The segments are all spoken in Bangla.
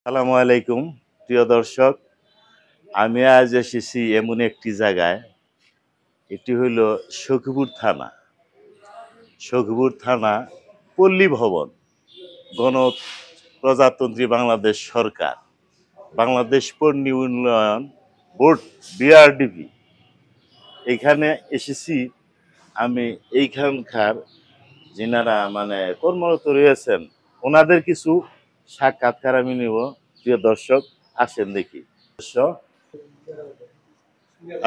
আসসালামু আলাইকুম প্রিয় দর্শক। আমি আজ এসেছি এমন একটি জায়গায়, এটি হইল সখীপুর থানা পল্লী ভবন, গণপ্রজাতন্ত্রী বাংলাদেশ সরকার, বাংলাদেশ পল্লী উন্নয়ন বোর্ড, বিআরডিবি। এখানে এসেছি আমি। এইখানকার যিনারা কর্মরত রয়েছেন ওনাদের কিছু সাক্ষাৎকার আমি নেব। প্রিয় দর্শক, আসেন দেখি।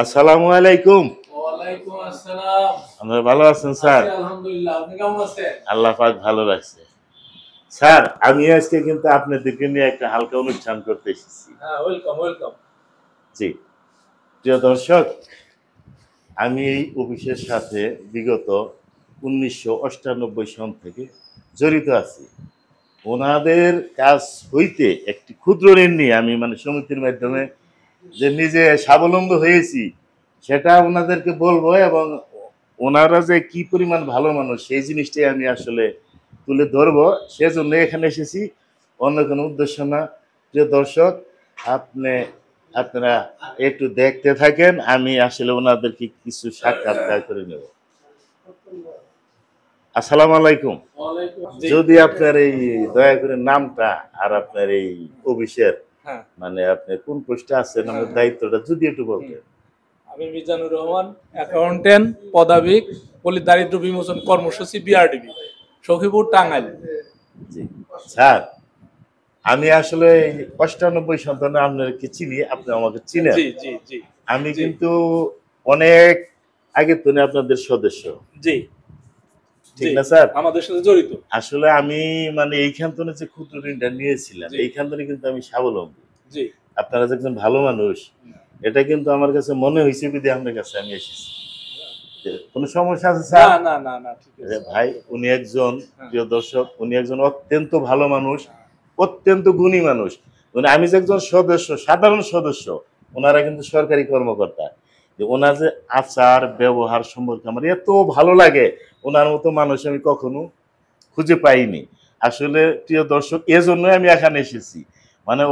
আসসালামু আলাইকুম। ওয়ালাইকুম আসসালাম। আপনারা ভালো আছেন স্যার? আলহামদুলিল্লাহ, আপনি কেমন আছেন? আল্লাহ পাক ভালো রাখছে। স্যার, আমি আজকে কিন্তু আপনাদেরকে নিয়ে একটা হালকা অনুষ্ঠান করতে এসেছি। হ্যাঁ, ওয়েলকাম ওয়েলকাম। জি, প্রিয় দর্শক, আমি এই অফিসের সাথে বিগত 1998 সন থেকে জড়িত আছি। ওনাদের কাজ হইতে একটি ক্ষুদ্র ঋণ নিয়ে আমি সমিতির মাধ্যমে যে নিজে স্বাবলম্বী হয়েছি সেটা ওনাদেরকে বলবো, এবং ওনারা যে কি পরিমাণ ভালো মানুষ সেই জিনিসটাই আমি আসলে তুলে ধরবো। সেজন্য এখানে এসেছি, অন্য কোনো উদ্দেশ্য না। প্রিয় দর্শক, আপনারা একটু দেখতে থাকেন, আমি আসলে ওনাদেরকে কিছু সাক্ষাৎকার করে নেব। আসসালামু আলাইকুম। যদি আপনার এই দয়া করে নামটা আর আপনার এই অফিসের আপনি কোন পোস্টে আছেন, আমার দায়িত্বটা যদি একটু বলতেন। আমি মিজানুর রহমান, অ্যাকাউন্টেন্ট, পদাবিক, পল্লী দারিদ্র বিমোচন কর্মসূচি, বিআরডিবি, সখীপুর, টাঙ্গাইল। জি স্যার, আমি আসলে 98 সন্তানে আপনাকে চিনি, আপনি আমাকে চিনেন। জি জি জি। আমি কিন্তু অনেক আগে তো আপনাদের সদস্য। জি, ঠিক না স্যার? আমাদের সাথে জড়িত। আসলে আমি এইখান থেকে যে ক্ষুদ্র ঋণটা নিয়েছিলাম, এইখান থেকে কিন্তু আমি স্বাবলম্বী। জি, আপনারা যে একজন ভালো মানুষ, এটা কিন্তু আমার কাছে মনে হয়েছে বিধে আপনার কাছে আমি এসেছি। কোনো সমস্যা আছে স্যার? না না না না, ঠিক আছে ভাই, উনি একজন, প্রিয় দর্শক, উনি একজন অত্যন্ত ভালো মানুষ, অত্যন্ত গুণী মানুষ। আমি যে একজন সদস্য, সাধারণ সদস্য, ওনারা কিন্তু সরকারি কর্মকর্তা। যে ওনার যে আচার ব্যবহার সম্পর্কে আমার এত ভালো লাগে, ওনার মতো মানুষ আমি কখনো খুঁজে পাইনি। আসলে প্রিয় দর্শক, এজন্যই আমি এখানে এসেছি।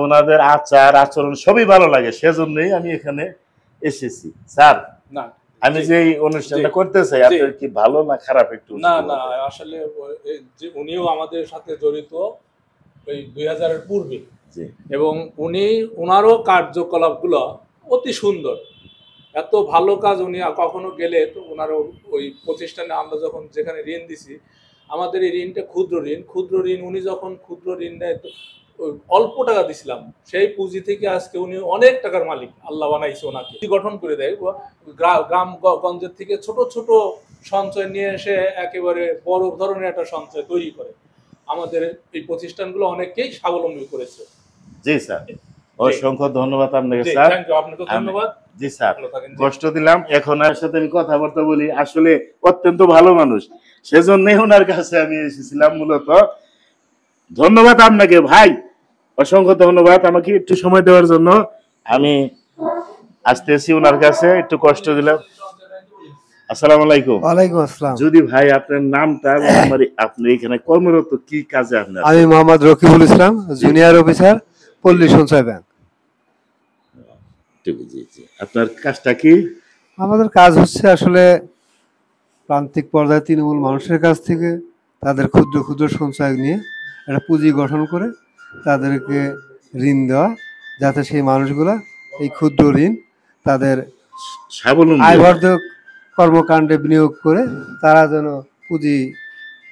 ওনাদের আচার আচরণ সবই ভালো লাগে, সেজন্যই আমি এখানে এসেছি। স্যার, না, আমি যে এই অনুষ্ঠানটা করতে চাই, আপনার কি ভালো না খারাপ একটু? না না, আসলে যে উনিও আমাদের সাথে জড়িত ওই 2000 এর পূর্বে, এবং ওনারও কার্যকলাপগুলো অতি সুন্দর। এত ভালো কাজ উনি কখনো গেলে তো ওনারও ওই প্রতিষ্ঠানে আমরা যখন যেখানে ঋণ দিছি, আমাদের এই ঋণটা ক্ষুদ্র ঋণ উনি যখন ক্ষুদ্র ঋণ নেয় তো অল্প টাকা দিছিলাম, সেই পুঁজি থেকে আজকে উনি অনেক টাকার মালিক। আল্লাহ বানাইছে ওনাকে, গঠন করে দেয়। গ্রাম গঞ্জের থেকে ছোট ছোট সঞ্চয় নিয়ে এসে একেবারে বড় ধরনের একটা সঞ্চয় তৈরি করে আমাদের এই প্রতিষ্ঠানগুলো অনেককেই স্বাবলম্বী করেছে। জি স্যার, অসংখ্য ধন্যবাদ আপনাকে স্যার। আপনাকে ধন্যবাদ। জি স্যার, কষ্ট দিলাম। এখন আর সাথে আমি কথাবার্তা বলি, আসলে অত্যন্ত ভালো মানুষ, সেজন্যই ওনার কাছে আমি এসেছিলাম মূলত। ধন্যবাদ আপনাকে ভাই, অসংখ্য ধন্যবাদ আমাকে একটু সময় দেওয়ার জন্য। আমি আসতেছি ওনার কাছে, একটু কষ্ট দিলাম। আসসালামু আলাইকুম। ওয়ালাইকুম আসসালাম। যদি ভাই আপনার নামটা, আপনি এখানে কর্মরত কি কাজে? আপনার? আমি মোহাম্মদ রকিবুল ইসলাম, জুনিয়র অফিসার, পল্লী সঞ্চয় ব্যাংক। আপনার কাজটা কি? আমাদের কাজ হচ্ছে আসলে প্রান্তিক পর্যায়ে তৃণমূল মানুষের কাছ থেকে তাদের ক্ষুদ্র ক্ষুদ্র সঞ্চয় নিয়ে একটা পুঁজি গঠন করে তাদেরকে ঋণ দেওয়া, যাতে সেই মানুষগুলা এই ক্ষুদ্র ঋণ তাদের আয়বর্ধক কর্মকাণ্ডে বিনিয়োগ করে তারা যেন পুঁজি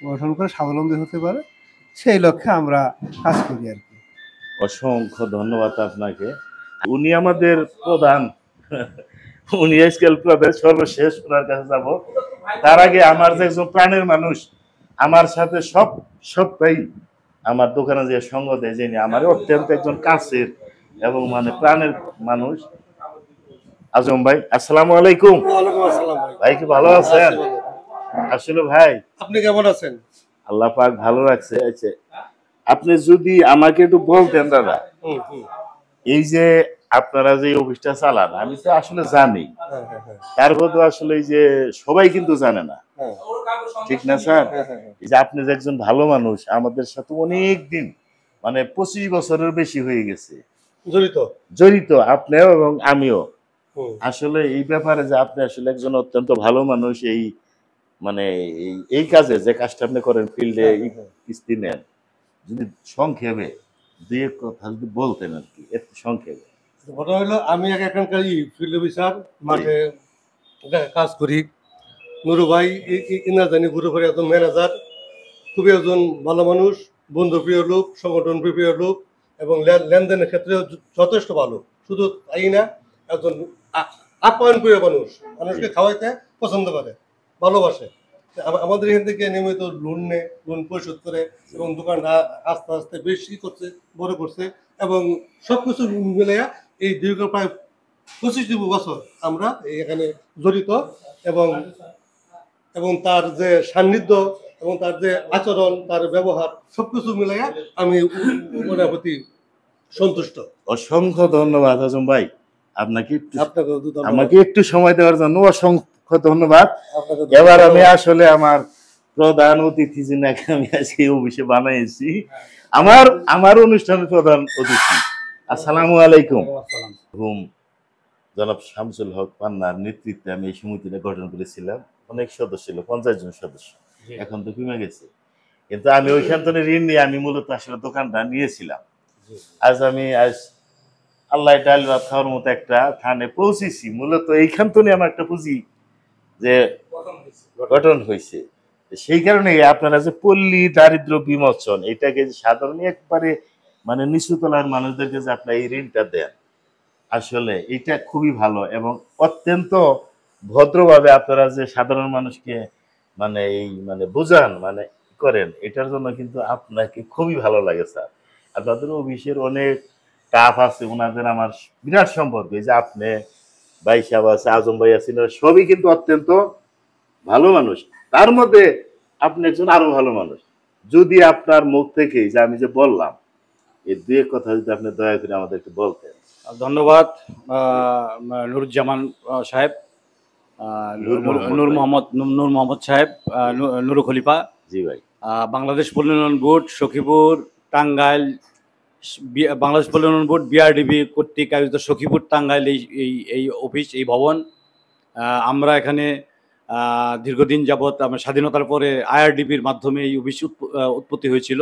গঠন করে স্বাবলম্বী হতে পারে, সেই লক্ষ্যে আমরা কাজ করি আর কি। অসংখ্য ধন্যবাদ আপনাকে। উনি আমাদের প্রধান, উনি স্কেল প্রধান। সর্বশেষ ওনার কাছে যাব, তার আগে আমার যে একজন প্রাণের মানুষ, আমার সাথে সবটাই আমার দোকানে যে সঙ্গ দেয়, যিনি আমার অত্যন্ত একজন কাছের এবং প্রাণের মানুষ, আজম ভাই। আসসালামু আলাইকুম। ওয়ালাইকুম আসসালাম ভাই, কি ভালো আছেন? আসলে ভাই, আপনি কেমন আছেন? আল্লাহ পাক ভালো রাখছে। আচ্ছা, আপনি যদি আমাকে একটু বলতেন দাদা, এই যে আপনারা যে অফিসটা চালান, আমি তো আসলে জানি, তারপর তো আসলে এই যে সবাই কিন্তু জানে না, ঠিক না স্যার? এই যে আপনি যে একজন ভালো মানুষ, আমাদের সাথে অনেক দিন মানে 25 বছরের বেশি হয়ে গেছে জড়িত। জড়িত, আপনিও এবং আমিও। হুম। আসলে এই ব্যাপারে যে আপনি আসলে একজন অত্যন্ত ভালো মানুষ, এই মানে এই কাজে যে কাজটা আপনি করেন ফিল্ডে কিস্তি নেন, যদি সংক্ষেপে দুই এক কথা যদি বলতেন আর কি, একটু সংক্ষেপে। ঘটনা হলো আমি এখানকার ফিল্ড অফিসার, মাঠে কাজ করি। নুরু ভাই ইনার জানি ঘুরে একজন ম্যানেজার, খুবই একজন ভালো মানুষ, বন্ধুপ্রিয় লোক, সংগঠন প্রিয় লোক এবং লেনদেনের ক্ষেত্রে যথেষ্ট ভালো। শুধু তাই না, একজন আপ্যায়ন প্রিয় মানুষ, মানুষকে খাওয়াইতে পছন্দ করে, ভালোবাসে। আমাদের এখান থেকে নিয়মিত লোন পরিশোধ করে এবং দোকানটা আস্তে আস্তে বেশি করছে, বড় করছে এবং সবকিছু মিলে এই দীর্ঘ প্রায় 25 বছর আমরা এখানে জড়িত এবং এবং তার যে সান্নিধ্য এবং তার যে আচরণ, তার ব্যবহার সবকিছু মিলাইয়া আমি ওনার প্রতি সন্তুষ্ট। অসংখ্য ধন্যবাদ আজম ভাই, আপনাকে আপনাকে আমাকে একটু সময় দেওয়ার জন্য অসংখ্য ধন্যবাদ। আপনাকে এবার আমি আসলে আমার প্রধান অতিথি যিনাকে আমি আজকে অফিসে বানাইছি, আমার অনুষ্ঠানের প্রধান অতিথি। আসসালামু আলাইকুম। জনাব শামসুল হক পান্নার নেতৃত্বে আমি এই সমিতিটা গঠন করেছিলাম। অনেক সদস্য ছিল, 50 জন সদস্য, এখন তো কমে গেছে। কিন্তু আমি ওইখান থেকে ঋণ নিয়ে আমি মূলত আসলে দোকানটা নিয়েছিলাম। আজ আল্লাহ ডাল ভাত খাওয়ার মতো একটা স্থানে পৌঁছেছি। মূলত এইখান থেকে আমার একটা পুঁজি যে গঠন হয়েছে। সেই কারণে আপনারা যে পল্লী দারিদ্র বিমোচন, এটাকে সাধারণ একবারে মানে নিচুতলার মানুষদেরকে যে আপনারা এই ঋণটা দেন, আসলে এটা খুবই ভালো এবং অত্যন্ত ভদ্রভাবে আপনারা যে সাধারণ মানুষকে মানে বোঝান, মানে করেন, এটার জন্য কিন্তু আপনাকে খুবই ভালো লাগে স্যার। আপনাদের অফিসের অনেক স্টাফ আছে, ওনাদের আমার বিরাট সম্পর্ক। এই যে আপনি ভাই সাহেব আছে, আজম ভাই আছেন, সবই কিন্তু অত্যন্ত ভালো মানুষ। তার মধ্যে আপনি একজন আরো ভালো মানুষ। যদি আপনার মুখ থেকে যে আমি যে বললাম এই দুই এক কথা যদি আপনি দয়া করে আমাদের একটু বলতেন। ধন্যবাদ নুরুজ্জামান সাহেব, নূর মোহাম্মদ সাহেব, নুরু খলিফা। জি ভাই। বাংলাদেশ পল্লী উন্নয়ন বোর্ড সখীপুর টাঙ্গাইল, বাংলাদেশ পল্লী উন্নয়ন বোর্ড বিআরডিবি কর্তৃক আয়োজিত সখীপুর টাঙ্গাইল এই অফিস, এই ভবন, আমরা এখানে দীর্ঘদিন যাবৎ আমরা স্বাধীনতার পরে আইআরডিপির মাধ্যমে এই অফিস উৎপত্তি হয়েছিল।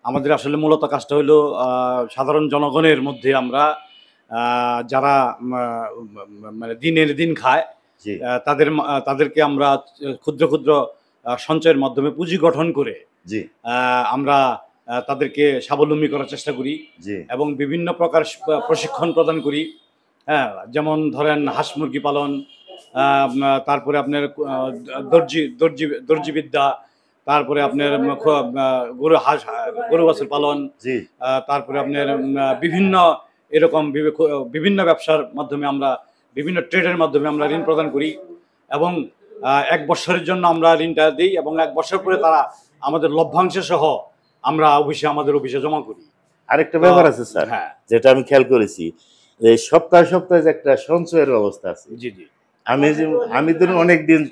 আমাদের আসলে মূলত কাজটা হলো সাধারণ জনগণের মধ্যে আমরা যারা মানে দিনের দিন খায় তাদেরকে আমরা ক্ষুদ্র ক্ষুদ্র সঞ্চয়ের মাধ্যমে পুঁজি গঠন করে আমরা তাদেরকে স্বাবলম্বী করার চেষ্টা করি এবং বিভিন্ন প্রকার প্রশিক্ষণ প্রদান করি। হ্যাঁ, যেমন ধরেন হাঁস মুরগি পালন, তারপরে আপনার দর্জিবিদ্যা, তারপরে আপনার গরু বাছুর পালন, তারপরে আপনার বিভিন্ন ব্যবসার মাধ্যমে আমরা বিভিন্ন ট্রেডের মাধ্যমে আমরা ঋণ প্রদান করি এবং 1 বছরের জন্য আমরা ঋণটা দিই এবং 1 বছর পরে তারা আমাদের লভ্যাংশ সহ আমরা আমাদের অফিসে জমা করি। আরেকটা ব্যাপার আছে স্যার, যেটা আমি খেয়াল করেছি, যে সপ্তাহে সপ্তাহে যে একটা সঞ্চয়ের ব্যবস্থা আছে। জি জি। আমি ধরুন অনেকদিন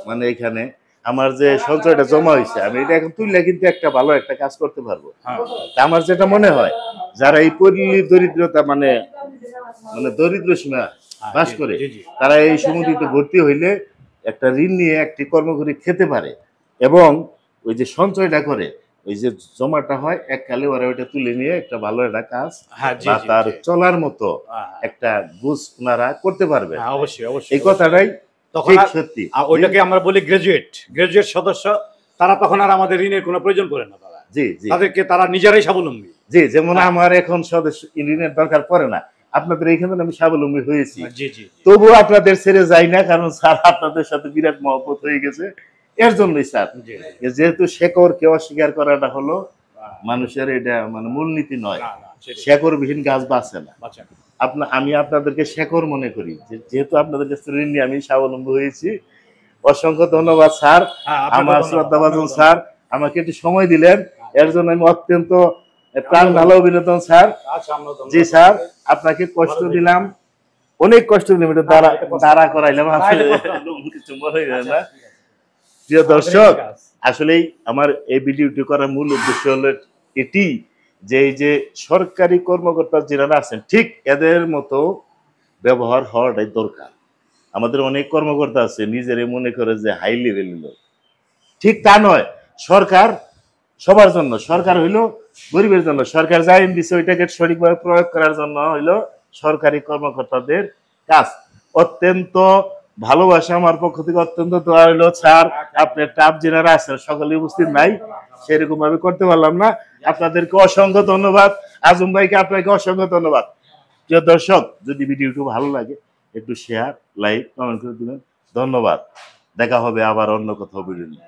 মানে এখানে আমার যে সঞ্চয়টা জমা হয়েছে, আমি এটা এখন তুললে কিন্তু একটা ভালো একটা কাজ করতে পারবো। আমার যেটা মনে হয়, যারা এই পল্লী দরিদ্রতা মানে দরিদ্র সীমা বাস করে, তারা এই সমিতিতে ভর্তি হইলে একটা ঋণ নিয়ে একটি কর্ম করে খেতে পারে এবং ওই যে সঞ্চয়টা করে ওই যে জমাটা হয় এককালে ওরা ওইটা তুলে নিয়ে একটা ভালো একটা কাজ বা তার চলার মতো একটা বুঝ ওনারা করতে পারবে। অবশ্যই অবশ্যই, এই কথাটাই ঠিক সত্যি। ওইটাকে আমরা বলি গ্রাজুয়েট সদস্য, তারা তখন আর আমাদের ঋণের কোনো প্রয়োজন পড়ে না। তারা তাদেরকে তারা নিজেরাই স্বাবলম্বী। জি, যেমন আমার এখন সদস্য ঋণের দরকার পড়ে না, আপনাদের এইখানে আমি স্বাবলম্বী হয়েছি। তবুও আপনাদের ছেড়ে যাই না, কারণ স্যার আপনাদের সাথে বিরাট মহব্বত হয়ে গেছে। এর জন্যই স্যার, যেহেতু শেকড়কে অস্বীকার করাটা হলো মানুষের এটা মানে মূলনীতি নয়, শেকড়বিহীন গাছ বাঁচে না। আমি আপনাদেরকে শেকড় মনে করি, যেহেতু আপনাদের কাছে ঋণ নিয়ে আমি স্বাবলম্বী হয়েছি। অসংখ্য ধন্যবাদ স্যার, আমার শ্রদ্ধাভাজন স্যার, আমাকে একটু সময় দিলেন, এর জন্য আমি অত্যন্ত প্রাণ ভালো অভিনন্দন স্যার। জি স্যার, আপনাকে কষ্ট দিলাম, অনেক কষ্ট দিলাম, এটা দাঁড়া করাইলাম, কিছু মনে হয় না। প্রিয় দর্শক, আসলেই আমার এই ভিডিওটি করার মূল উদ্দেশ্য হলো এটি যে এই যে সরকারি কর্মকর্তা যারা আছেন ঠিক এদের মতো ব্যবহার হওয়াটাই দরকার। আমাদের অনেক কর্মকর্তা আছে নিজেরে মনে করে যে হাই লেভেলের লোক, ঠিক তা নয়। সরকার সবার জন্য, সরকার হইলো গরিবের জন্য। সরকার যা আইন দিচ্ছে ওইটাকে সঠিকভাবে প্রয়োগ করার জন্য হইলো সরকারি কর্মকর্তাদের কাজ। অত্যন্ত ভালোবাসা আমার পক্ষ থেকে, অত্যন্ত দোয়া হইলো স্যার আপনার স্টাফ যারা আছেন সকলে উপস্থিত নাই, সেরকম ভাবে করতে পারলাম না। আপনাদেরকে অসংখ্য ধন্যবাদ। আজম ভাইকে আপনাকে অসংখ্য ধন্যবাদ। প্রিয় দর্শক, যদি ভিডিওটি ভালো লাগে একটু শেয়ার, লাইক, কমেন্ট করে দিবেন। ধন্যবাদ। দেখা হবে আবার অন্য কোথাও ভিডিও নিয়ে।